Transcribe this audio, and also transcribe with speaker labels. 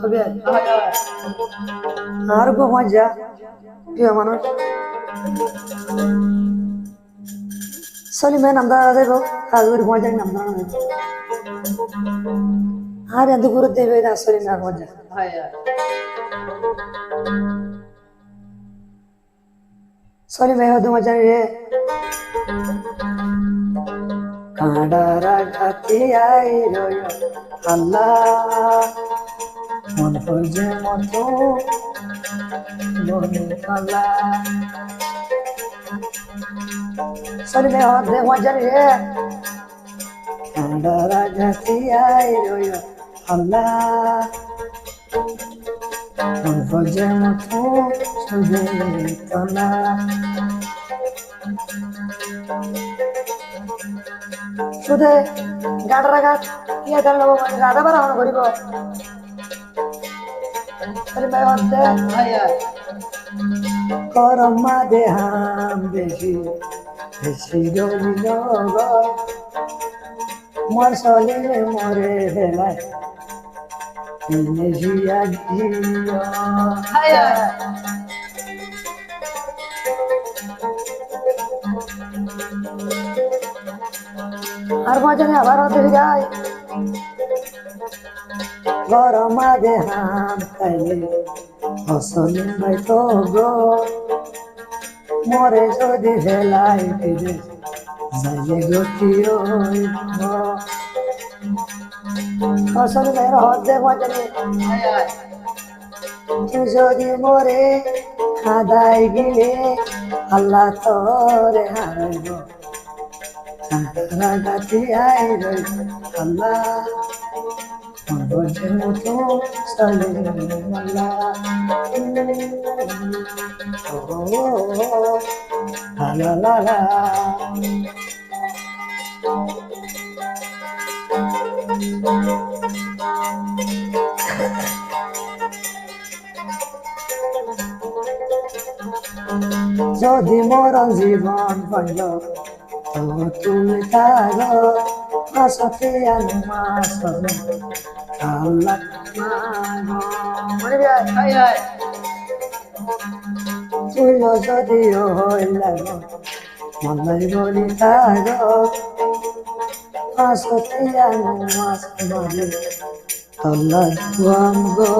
Speaker 1: তবে আর গো মজা প্রিয় মানুষ সলিমেন নাম দাঁড়া দেব আজুর মজা নাম দাঁড়া দেব আর এত করে দেবে না সলিমেন মজা সলিমেন হতো মজা রে কাঁডারা ঘাতি আই রয় আল্লাহ মন যে মতো মনে আল্লাহ সলিমেন হতো মজা রে কাঁডারা ঘাতি আই রয় আল্লাহ মন যে মতো সুজে তলা শুধু গাড়া গাছ ইয়ে জানলো রাধা বাড়া করিব করমা দেহাম বেশি বেশি রবিল মর সলিলে মরে বেলায় জিয়া জিয়া আর মজনে আবার হতে যায় গরম আগে হাম খাইলে ফসলে নাই তো গো মরে যদি হেলাই ফিরে যাইলে গতি ফসল মেয়ের হতে মজনে যদি মরে খাদাই গিলে আল্লাহ তোরে হারাইব রাগাতি আই রই আল্লাহ মরবজের মতো সালে আল্লাহ ও লা লা লা যদি মরণ জীবন পাইল তুমি থাকো আসতে আলমাস আল্লাহ তুই যদিও হইল মলাই বলি থাকো আসতে আলমাস আল্লাহ গো